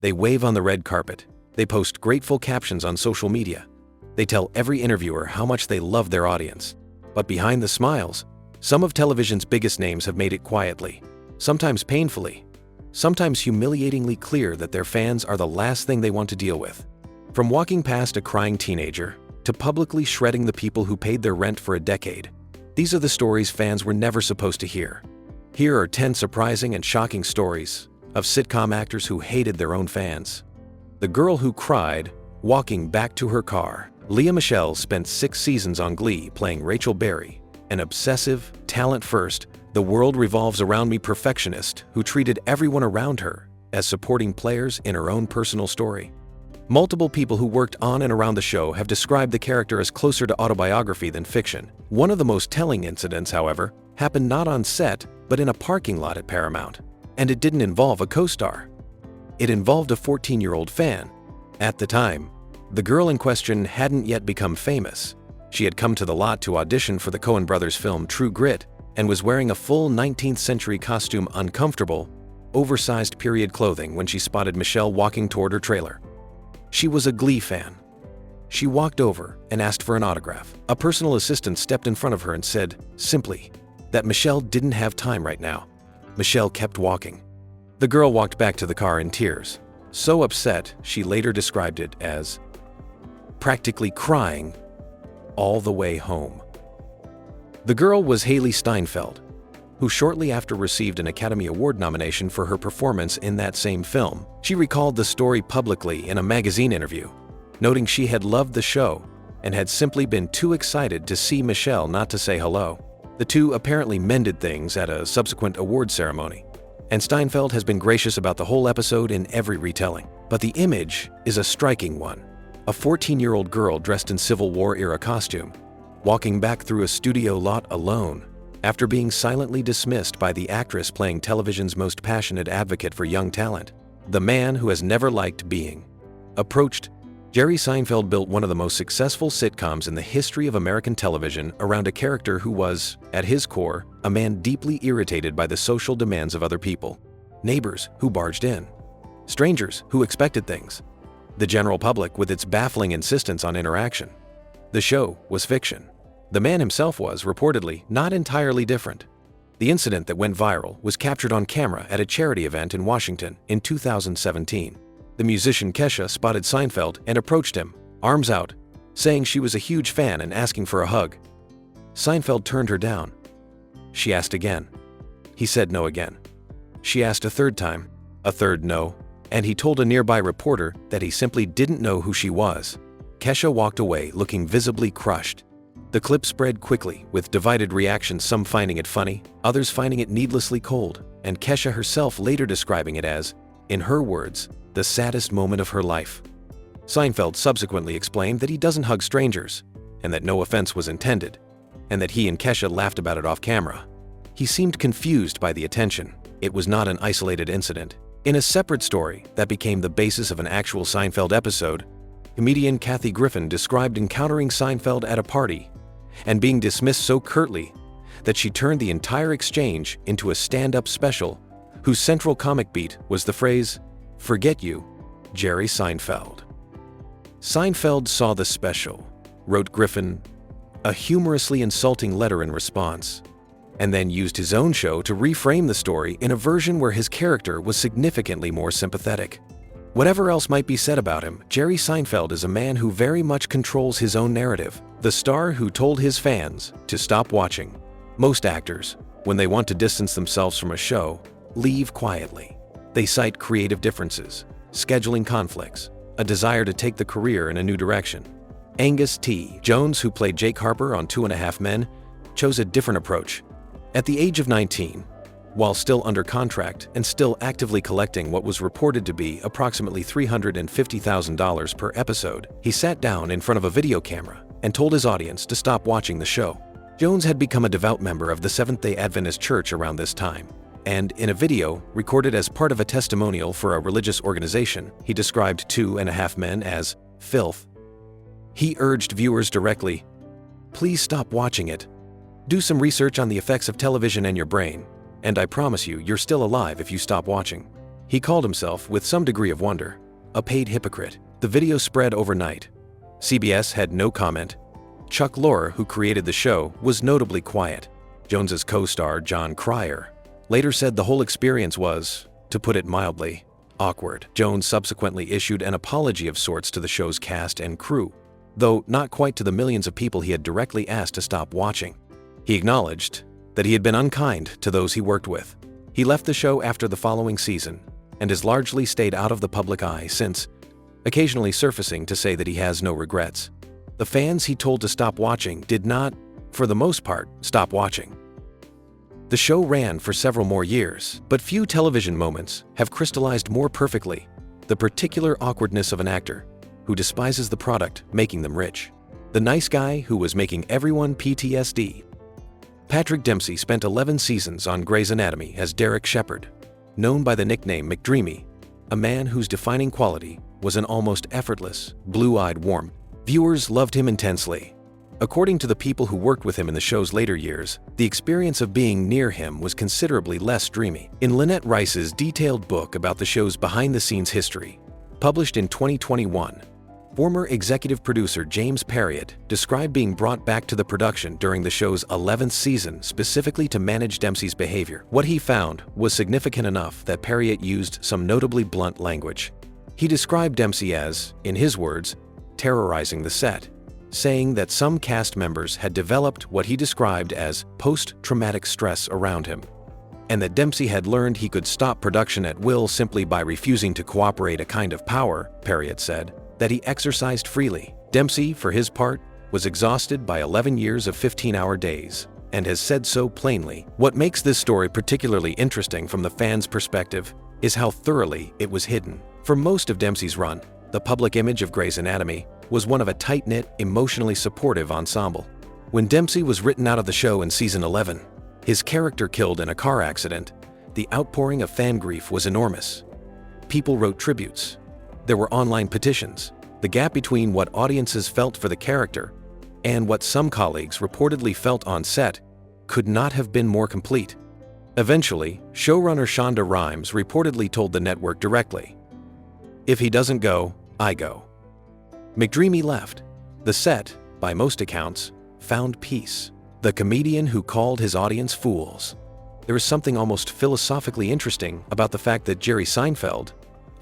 They wave on the red carpet. They post grateful captions on social media. They tell every interviewer how much they love their audience. But behind the smiles, some of television's biggest names have made it quietly, sometimes painfully, sometimes humiliatingly clear that their fans are the last thing they want to deal with. From walking past a crying teenager to publicly shredding the people who paid their rent for a decade, these are the stories fans were never supposed to hear. Here are 10 surprising and shocking stories of sitcom actors who hated their own fans. The girl who cried, walking back to her car. Lea Michele spent 6 seasons on Glee playing Rachel Berry, an obsessive, talent-first, the world revolves around me perfectionist who treated everyone around her as supporting players in her own personal story. Multiple people who worked on and around the show have described the character as closer to autobiography than fiction. One of the most telling incidents, however, happened not on set, but in a parking lot at Paramount. And it didn't involve a co-star. It involved a 14-year-old fan. At the time, the girl in question hadn't yet become famous. She had come to the lot to audition for the Coen brothers' film True Grit and was wearing a full 19th century costume, uncomfortable, oversized period clothing when she spotted Michele walking toward her trailer. She was a Glee fan. She walked over and asked for an autograph. A personal assistant stepped in front of her and said, simply, that Michele didn't have time right now. Michele kept walking. The girl walked back to the car in tears, so upset she later described it as practically crying all the way home. The girl was Hailee Steinfeld, who shortly after received an Academy Award nomination for her performance in that same film. She recalled the story publicly in a magazine interview, noting she had loved the show and had simply been too excited to see Michele not to say hello. The two apparently mended things at a subsequent award ceremony, and Steinfeld has been gracious about the whole episode in every retelling. But the image is a striking one. A 14-year-old girl dressed in Civil War-era costume, walking back through a studio lot alone, after being silently dismissed by the actress playing television's most passionate advocate for young talent. The man who has never liked being approached. Jerry Seinfeld built one of the most successful sitcoms in the history of American television around a character who was, at his core, a man deeply irritated by the social demands of other people. Neighbors who barged in. Strangers who expected things. The general public with its baffling insistence on interaction. The show was fiction. The man himself was, reportedly, not entirely different. The incident that went viral was captured on camera at a charity event in Washington in 2017. The musician Kesha spotted Seinfeld and approached him, arms out, saying she was a huge fan and asking for a hug. Seinfeld turned her down. She asked again. He said no again. She asked a third time, a third no, and he told a nearby reporter that he simply didn't know who she was. Kesha walked away looking visibly crushed. The clip spread quickly, with divided reactions, some finding it funny, others finding it needlessly cold, and Kesha herself later describing it as, in her words, the saddest moment of her life. Seinfeld subsequently explained that he doesn't hug strangers, and that no offense was intended, and that he and Kesha laughed about it off camera. He seemed confused by the attention. It was not an isolated incident. In a separate story that became the basis of an actual Seinfeld episode, comedian Kathy Griffin described encountering Seinfeld at a party and being dismissed so curtly that she turned the entire exchange into a stand-up special whose central comic beat was the phrase, "Forget you, Jerry Seinfeld." Seinfeld saw the special, wrote Griffin, a humorously insulting letter in response, and then used his own show to reframe the story in a version where his character was significantly more sympathetic. Whatever else might be said about him, Jerry Seinfeld is a man who very much controls his own narrative, the star who told his fans to stop watching. Most actors, when they want to distance themselves from a show, leave quietly. They cite creative differences, scheduling conflicts, a desire to take the career in a new direction. Angus T. Jones, who played Jake Harper on 2.5 Men, chose a different approach. At the age of 19, while still under contract and still actively collecting what was reported to be approximately $350,000 per episode, he sat down in front of a video camera and told his audience to stop watching the show. Jones had become a devout member of the Seventh-day Adventist Church around this time, and in a video recorded as part of a testimonial for a religious organization, he described 2.5 Men as filth. He urged viewers directly, "Please stop watching it. Do some research on the effects of television and your brain, and I promise you, you're still alive if you stop watching." He called himself, with some degree of wonder, a paid hypocrite. The video spread overnight. CBS had no comment. Chuck Lorre, who created the show, was notably quiet. Jones's co-star, John Cryer, later said the whole experience was, to put it mildly, awkward. Jones subsequently issued an apology of sorts to the show's cast and crew, though not quite to the millions of people he had directly asked to stop watching. He acknowledged that he had been unkind to those he worked with. He left the show after the following season and has largely stayed out of the public eye since, occasionally surfacing to say that he has no regrets. The fans he told to stop watching did not, for the most part, stop watching. The show ran for several more years, but few television moments have crystallized more perfectly the particular awkwardness of an actor who despises the product making them rich. The nice guy who was making everyone PTSD. Patrick Dempsey spent 11 seasons on Grey's Anatomy as Derek Shepherd, known by the nickname McDreamy, a man whose defining quality was an almost effortless, blue-eyed warmth. Viewers loved him intensely. According to the people who worked with him in the show's later years, the experience of being near him was considerably less dreamy. In Lynette Rice's detailed book about the show's behind-the-scenes history, published in 2021, former executive producer James Perriott described being brought back to the production during the show's 11th season specifically to manage Dempsey's behavior. What he found was significant enough that Perriott used some notably blunt language. He described Dempsey as, in his words, terrorizing the set, saying that some cast members had developed what he described as post-traumatic stress around him, and that Dempsey had learned he could stop production at will simply by refusing to cooperate. A kind of power, Perriott said, that he exercised freely. Dempsey, for his part, was exhausted by 11 years of 15-hour days, and has said so plainly. What makes this story particularly interesting from the fans' perspective is how thoroughly it was hidden. For most of Dempsey's run, the public image of Grey's Anatomy was one of a tight-knit, emotionally supportive ensemble. When Dempsey was written out of the show in season 11, his character killed in a car accident, the outpouring of fan grief was enormous. People wrote tributes. There were online petitions. The gap between what audiences felt for the character and what some colleagues reportedly felt on set could not have been more complete. Eventually, showrunner Shonda Rhimes reportedly told the network directly, "If he doesn't go, I go." McDreamy left. The set, by most accounts, found peace. The comedian who called his audience fools. There is something almost philosophically interesting about the fact that Jerry Seinfeld,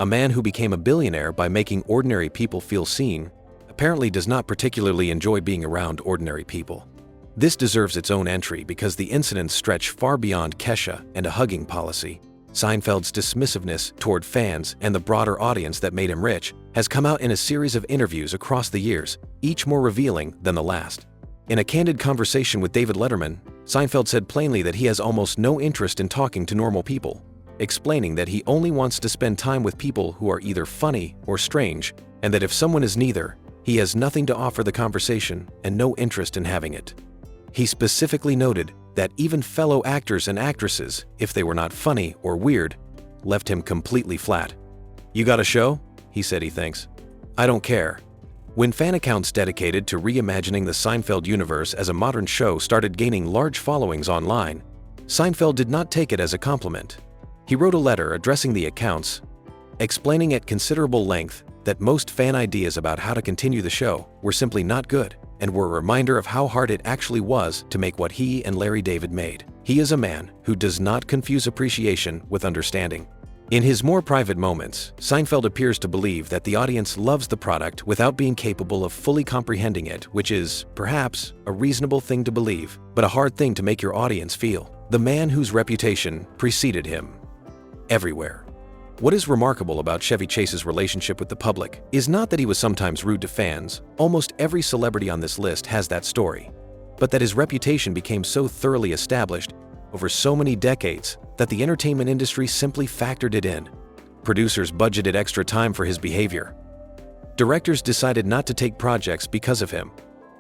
a man who became a billionaire by making ordinary people feel seen, apparently does not particularly enjoy being around ordinary people. This deserves its own entry because the incidents stretch far beyond Kesha and a hugging policy. Seinfeld's dismissiveness toward fans and the broader audience that made him rich has come out in a series of interviews across the years, each more revealing than the last. In a candid conversation with David Letterman, Seinfeld said plainly that he has almost no interest in talking to normal people, explaining that he only wants to spend time with people who are either funny or strange, and that if someone is neither, he has nothing to offer the conversation and no interest in having it. He specifically noted that even fellow actors and actresses, if they were not funny or weird, left him completely flat. "You got a show?" he said he thinks. "I don't care." When fan accounts dedicated to reimagining the Seinfeld universe as a modern show started gaining large followings online, Seinfeld did not take it as a compliment. He wrote a letter addressing the accounts, explaining at considerable length that most fan ideas about how to continue the show were simply not good and were a reminder of how hard it actually was to make what he and Larry David made. He is a man who does not confuse appreciation with understanding. In his more private moments, Seinfeld appears to believe that the audience loves the product without being capable of fully comprehending it, which is, perhaps, a reasonable thing to believe, but a hard thing to make your audience feel. The man whose reputation preceded him. Everywhere. What is remarkable about Chevy Chase's relationship with the public is not that he was sometimes rude to fans, almost every celebrity on this list has that story, but that his reputation became so thoroughly established over so many decades that the entertainment industry simply factored it in. Producers budgeted extra time for his behavior. Directors decided not to take projects because of him.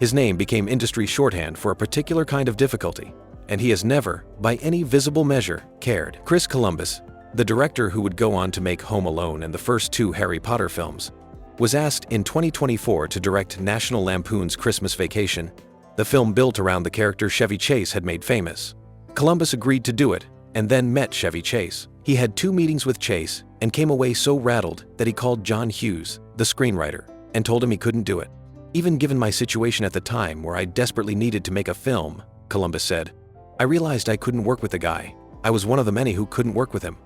His name became industry shorthand for a particular kind of difficulty, and he has never, by any visible measure, cared. Chris Columbus, the director who would go on to make Home Alone and the first two Harry Potter films, was asked in 2024 to direct National Lampoon's Christmas Vacation, the film built around the character Chevy Chase had made famous. Columbus agreed to do it and then met Chevy Chase. He had 2 meetings with Chase and came away so rattled that he called John Hughes, the screenwriter, and told him he couldn't do it. Even given my situation at the time where I desperately needed to make a film, Columbus said, I realized I couldn't work with the guy. I was one of the many who couldn't work with him.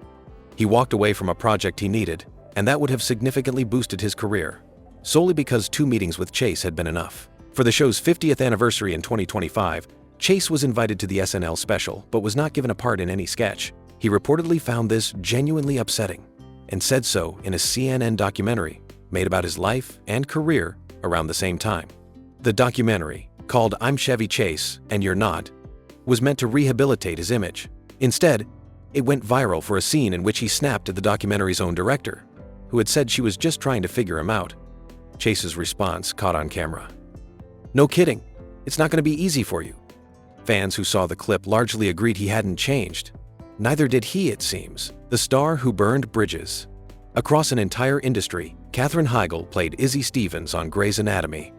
He walked away from a project he needed, and that would have significantly boosted his career, solely because 2 meetings with Chase had been enough. For the show's 50th anniversary in 2025, Chase was invited to the SNL special but was not given a part in any sketch. He reportedly found this genuinely upsetting and said so in a CNN documentary made about his life and career around the same time. The documentary, called I'm Chevy Chase and You're Not, was meant to rehabilitate his image. Instead, it went viral for a scene in which he snapped at the documentary's own director, who had said she was just trying to figure him out. Chase's response caught on camera. No kidding, it's not going to be easy for you. Fans who saw the clip largely agreed he hadn't changed. Neither did he, it seems, the star who burned bridges. Across an entire industry, Katherine Heigl played Izzy Stevens on Grey's Anatomy,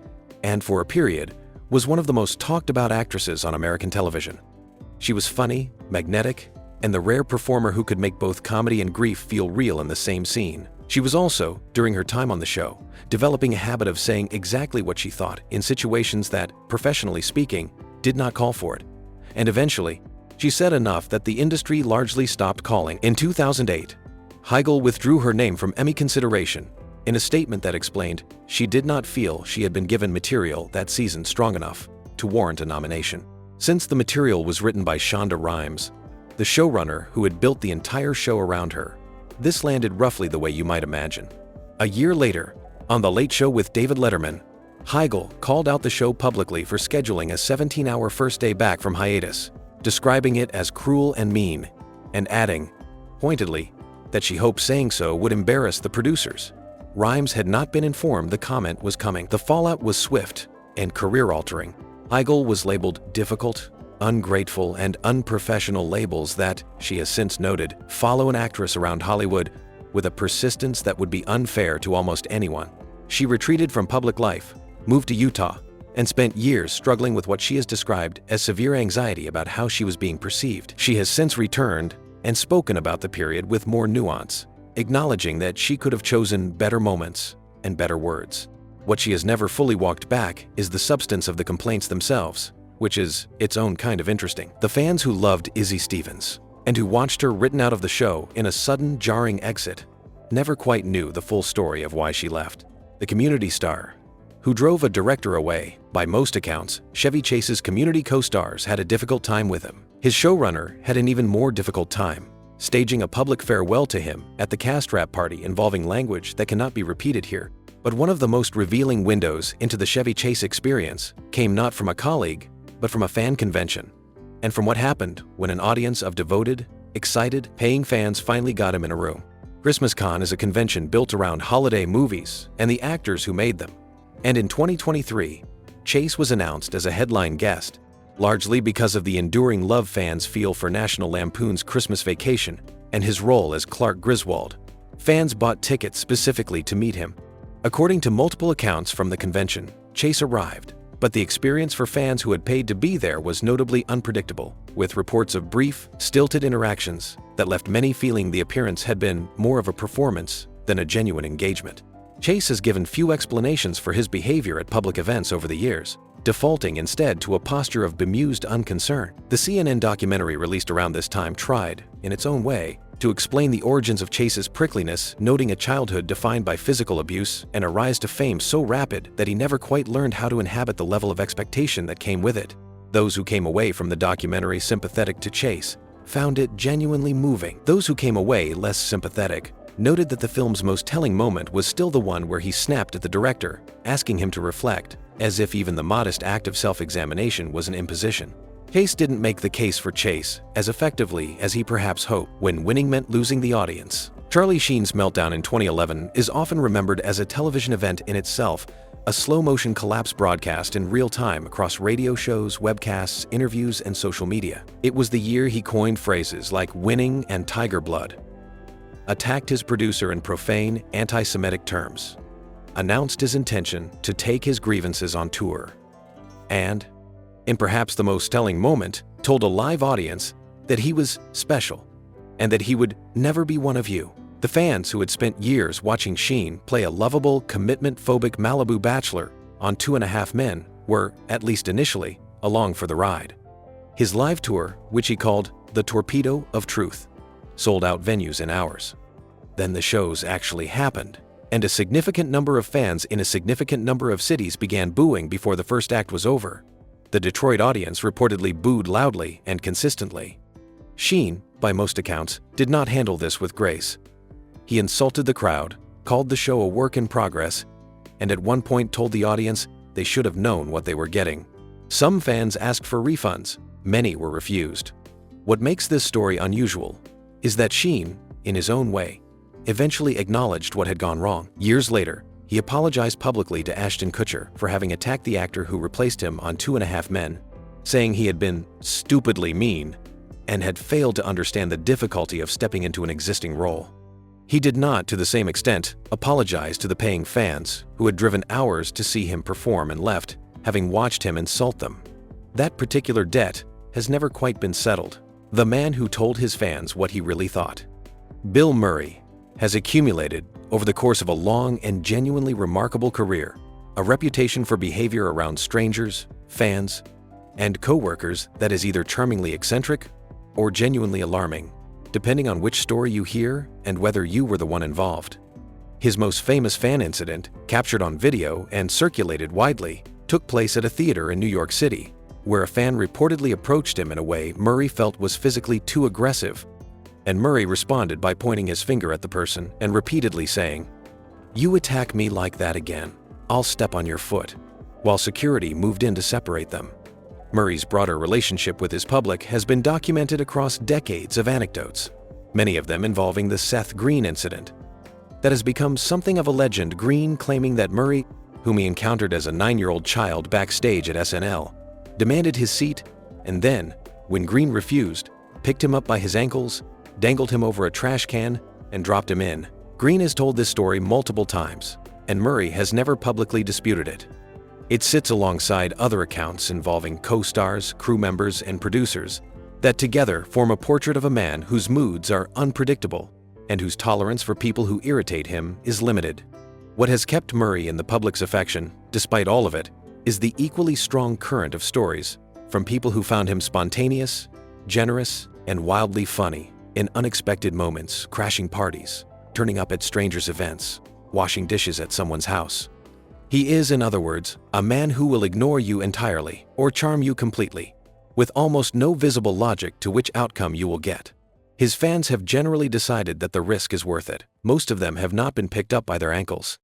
and for a period, was one of the most talked about actresses on American television. She was funny, magnetic, and the rare performer who could make both comedy and grief feel real in the same scene. She was also, during her time on the show, developing a habit of saying exactly what she thought in situations that, professionally speaking, did not call for it. And eventually, she said enough that the industry largely stopped calling. In 2008, Heigl withdrew her name from Emmy consideration in a statement that explained she did not feel she had been given material that season strong enough to warrant a nomination. Since the material was written by Shonda Rhimes, the showrunner who had built the entire show around her, this landed roughly the way you might imagine. A year later, on The Late Show with David Letterman, Heigl called out the show publicly for scheduling a 17-hour first day back from hiatus, describing it as cruel and mean, and adding, pointedly, that she hoped saying so would embarrass the producers. Rhimes had not been informed the comment was coming. The fallout was swift and career-altering. Heigl was labeled difficult, ungrateful, and unprofessional, labels that, she has since noted, follow an actress around Hollywood with a persistence that would be unfair to almost anyone. She retreated from public life, moved to Utah, and spent years struggling with what she has described as severe anxiety about how she was being perceived. She has since returned and spoken about the period with more nuance, acknowledging that she could have chosen better moments and better words. What she has never fully walked back is the substance of the complaints themselves, which is its own kind of interesting. The fans who loved Izzy Stevens and who watched her written out of the show in a sudden, jarring exit never quite knew the full story of why she left. The Community star, who drove a director away, by most accounts, Chevy Chase's Community co-stars had a difficult time with him. His showrunner had an even more difficult time, staging a public farewell to him at the cast wrap party involving language that cannot be repeated here. But one of the most revealing windows into the Chevy Chase experience came not from a colleague, but from a fan convention, and from what happened when an audience of devoted, excited, paying fans finally got him in a room. ChristmasCon is a convention built around holiday movies and the actors who made them. And in 2023, Chase was announced as a headline guest, largely because of the enduring love fans feel for National Lampoon's Christmas Vacation and his role as Clark Griswold. Fans bought tickets specifically to meet him. According to multiple accounts from the convention, Chase arrived, but the experience for fans who had paid to be there was notably unpredictable, with reports of brief, stilted interactions that left many feeling the appearance had been more of a performance than a genuine engagement. Chase has given few explanations for his behavior at public events over the years, defaulting instead to a posture of bemused unconcern. The CNN documentary released around this time tried, in its own way, to explain the origins of Chase's prickliness, noting a childhood defined by physical abuse and a rise to fame so rapid that he never quite learned how to inhabit the level of expectation that came with it. Those who came away from the documentary sympathetic to Chase found it genuinely moving. Those who came away less sympathetic noted that the film's most telling moment was still the one where he snapped at the director, asking him to reflect, as if even the modest act of self-examination was an imposition. Chase didn't make the case for Chase as effectively as he perhaps hoped when winning meant losing the audience. Charlie Sheen's meltdown in 2011 is often remembered as a television event in itself, a slow-motion collapse broadcast in real time across radio shows, webcasts, interviews, and social media. It was the year he coined phrases like winning and tiger blood, attacked his producer in profane, anti-Semitic terms, announced his intention to take his grievances on tour, and, in perhaps the most telling moment, told a live audience that he was special and that he would never be one of you. The fans who had spent years watching Sheen play a lovable, commitment-phobic Malibu bachelor on 2.5 Men were, at least initially, along for the ride. His live tour, which he called the Torpedo of Truth, sold out venues in hours. Then the shows actually happened, and a significant number of fans in a significant number of cities began booing before the first act was over. The Detroit audience reportedly booed loudly and consistently. Sheen, by most accounts, did not handle this with grace. He insulted the crowd, called the show a work in progress, and at one point told the audience they should have known what they were getting. Some fans asked for refunds. Many were refused. What makes this story unusual is that Sheen, in his own way, eventually acknowledged what had gone wrong. Years later, he apologized publicly to Ashton Kutcher for having attacked the actor who replaced him on 2.5 Men, saying he had been stupidly mean and had failed to understand the difficulty of stepping into an existing role. He did not, to the same extent, apologize to the paying fans who had driven hours to see him perform and left, having watched him insult them. That particular debt has never quite been settled. The man who told his fans what he really thought. Bill Murray has accumulated, over the course of a long and genuinely remarkable career, a reputation for behavior around strangers, fans, and co-workers that is either charmingly eccentric or genuinely alarming, depending on which story you hear and whether you were the one involved. His most famous fan incident, captured on video and circulated widely, took place at a theater in New York City, where a fan reportedly approached him in a way Murray felt was physically too aggressive, and Murray responded by pointing his finger at the person and repeatedly saying, "You attack me like that again, I'll step on your foot," while security moved in to separate them. Murray's broader relationship with his public has been documented across decades of anecdotes, many of them involving the Seth Green incident. That has become something of a legend, Green claiming that Murray, whom he encountered as a 9-year-old child backstage at SNL, demanded his seat, and then, when Green refused, picked him up by his ankles, dangled him over a trash can, and dropped him in. Green has told this story multiple times, and Murray has never publicly disputed it. It sits alongside other accounts involving co-stars, crew members, and producers that together form a portrait of a man whose moods are unpredictable and whose tolerance for people who irritate him is limited. What has kept Murray in the public's affection, despite all of it, is the equally strong current of stories from people who found him spontaneous, generous, and wildly funny in unexpected moments, crashing parties, turning up at strangers' events, washing dishes at someone's house. He is, in other words, a man who will ignore you entirely or charm you completely, with almost no visible logic to which outcome you will get. His fans have generally decided that the risk is worth it. Most of them have not been picked up by their ankles.